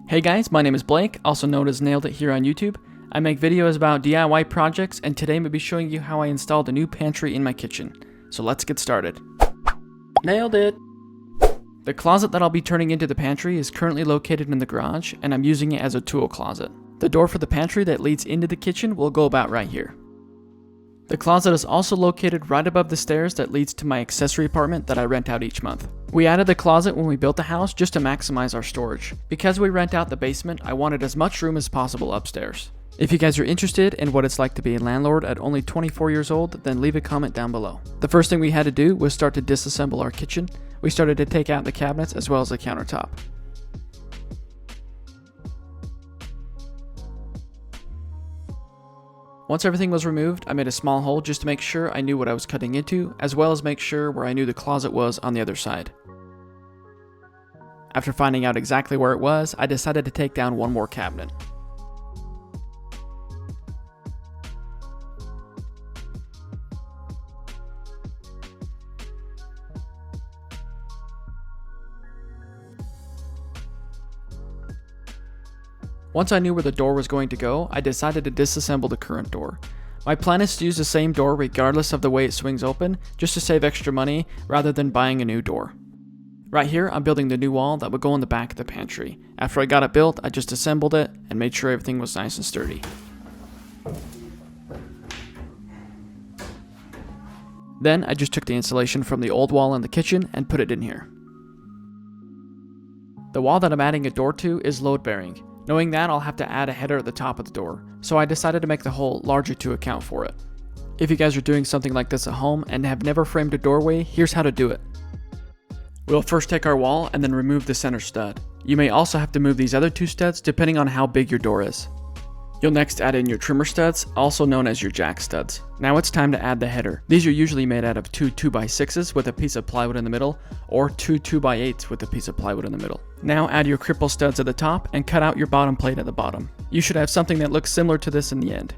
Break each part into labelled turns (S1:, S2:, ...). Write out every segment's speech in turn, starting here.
S1: Hey guys, my name is Blake, also known as Nailed It here on YouTube. I make videos about DIY projects, and today I'm going to be showing you how I installed a new pantry in my kitchen. So let's get started. Nailed it! The closet that I'll be turning into the pantry is currently located in the garage, and I'm using it as a tool closet. The door for the pantry that leads into the kitchen will go about right here. The closet is also located right above the stairs that leads to my accessory apartment that I rent out each month. We added the closet when we built the house just to maximize our storage. Because we rent out the basement, I wanted as much room as possible upstairs. If you guys are interested in what it's like to be a landlord at only 24 years old, then leave a comment down below. The first thing we had to do was start to disassemble our kitchen. We started to take out the cabinets as well as the countertop. Once everything was removed, I made a small hole just to make sure I knew what I was cutting into, as well as make sure where I knew the closet was on the other side. After finding out exactly where it was, I decided to take down one more cabinet. Once I knew where the door was going to go, I decided to disassemble the current door. My plan is to use the same door regardless of the way it swings open, just to save extra money rather than buying a new door. Right here, I'm building the new wall that would go in the back of the pantry. After I got it built, I just assembled it and made sure everything was nice and sturdy. Then I just took the insulation from the old wall in the kitchen and put it in here. The wall that I'm adding a door to is load bearing. Knowing that, I'll have to add a header at the top of the door, so I decided to make the hole larger to account for it. If you guys are doing something like this at home and have never framed a doorway, here's how to do it. We'll first take our wall and then remove the center stud. You may also have to move these other two studs depending on how big your door is. You'll next add in your trimmer studs, also known as your jack studs. Now it's time to add the header. These are usually made out of two 2x6s with a piece of plywood in the middle, or two 2x8s with a piece of plywood in the middle. Now add your cripple studs at the top and cut out your bottom plate at the bottom. You should have something that looks similar to this in the end.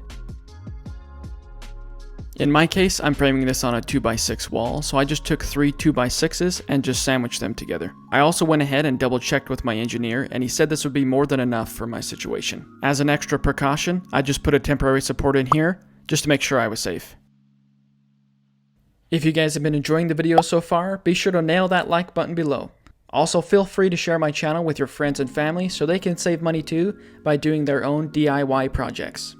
S1: In my case, I'm framing this on a 2x6 wall, so I just took three 2x6s and just sandwiched them together. I also went ahead and double checked with my engineer, and he said this would be more than enough for my situation. As an extra precaution, I just put a temporary support in here, just to make sure I was safe. If you guys have been enjoying the video so far, be sure to nail that like button below. Also, feel free to share my channel with your friends and family so they can save money too by doing their own DIY projects.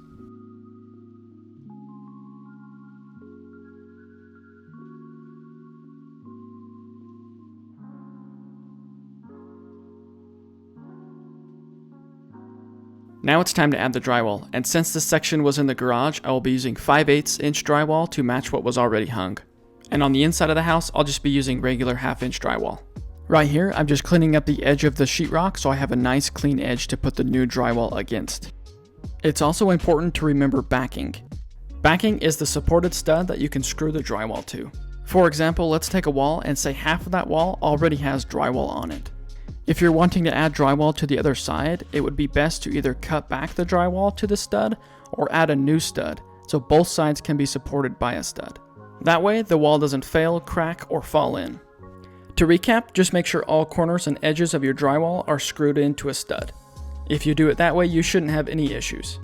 S1: Now it's time to add the drywall, and since this section was in the garage, I will be using 5/8 inch drywall to match what was already hung. And on the inside of the house, I'll just be using regular 1/2 inch drywall. Right here, I'm just cleaning up the edge of the sheetrock so I have a nice clean edge to put the new drywall against. It's also important to remember backing. Backing is the supported stud that you can screw the drywall to. For example, let's take a wall and say half of that wall already has drywall on it. If you're wanting to add drywall to the other side, it would be best to either cut back the drywall to the stud or add a new stud, so both sides can be supported by a stud. That way, the wall doesn't fail, crack, or fall in. To recap, just make sure all corners and edges of your drywall are screwed into a stud. If you do it that way, you shouldn't have any issues.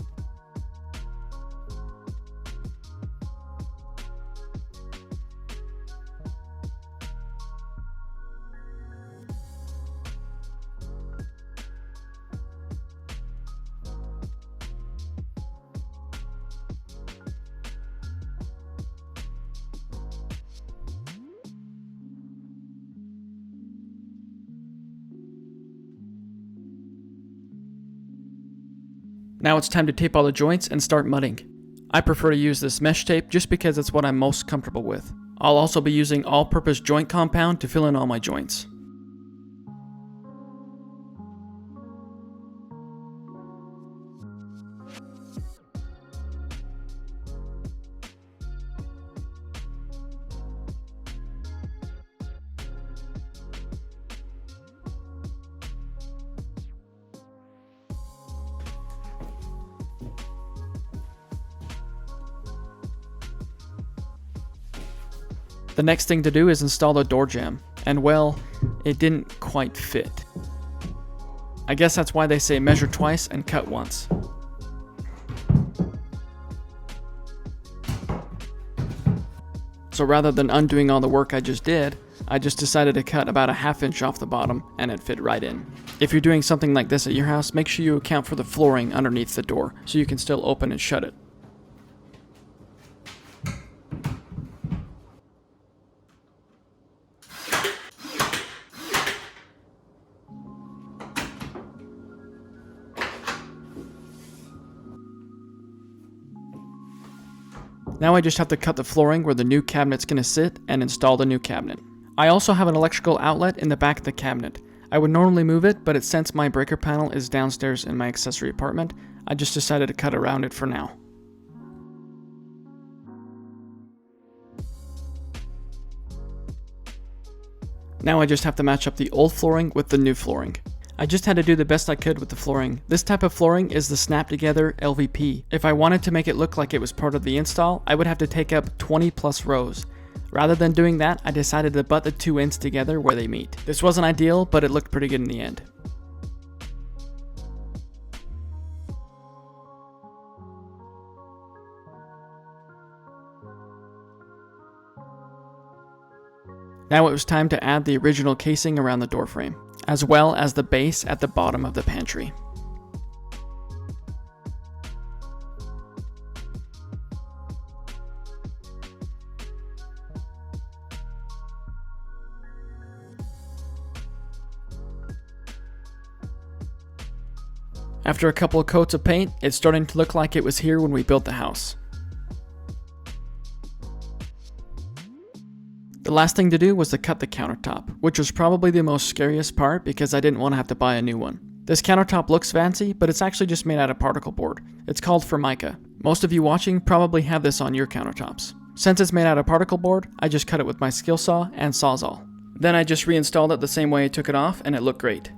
S1: Now it's time to tape all the joints and start mudding. I prefer to use this mesh tape just because it's what I'm most comfortable with. I'll also be using all-purpose joint compound to fill in all my joints. The next thing to do is install the door jamb, and well, it didn't quite fit. I guess that's why they say measure twice and cut once. So rather than undoing all the work I just did, I just decided to cut about a ½ inch off the bottom and it fit right in. If you're doing something like this at your house, make sure you account for the flooring underneath the door so you can still open and shut it. Now I just have to cut the flooring where the new cabinet's going to sit and install the new cabinet. I also have an electrical outlet in the back of the cabinet. I would normally move it, but since my breaker panel is downstairs in my accessory apartment, I just decided to cut around it for now. Now I just have to match up the old flooring with the new flooring. I just had to do the best I could with the flooring. This type of flooring is the snap together LVP. If I wanted to make it look like it was part of the install, I would have to take up 20 plus rows. Rather than doing that, I decided to butt the two ends together where they meet. This wasn't ideal, but it looked pretty good in the end. Now it was time to add the original casing around the door frame, as well as the base at the bottom of the pantry. After a couple of coats of paint, it's starting to look like it was here when we built the house. The last thing to do was to cut the countertop, which was probably the most scariest part because I didn't want to have to buy a new one. This countertop looks fancy, but it's actually just made out of particle board. It's called Formica. Most of you watching probably have this on your countertops. Since it's made out of particle board, I just cut it with my skill saw and Sawzall. Then I just reinstalled it the same way I took it off and it looked great.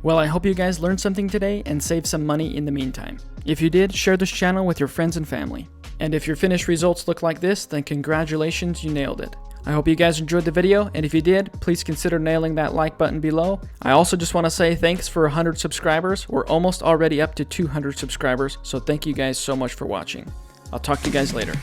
S1: Well, I hope you guys learned something today and saved some money in the meantime. If you did, share this channel with your friends and family. And if your finished results look like this, then congratulations, you nailed it. I hope you guys enjoyed the video, and if you did, please consider nailing that like button below. I also just want to say thanks for 100 subscribers. We're almost already up to 200 subscribers, so thank you guys so much for watching. I'll talk to you guys later.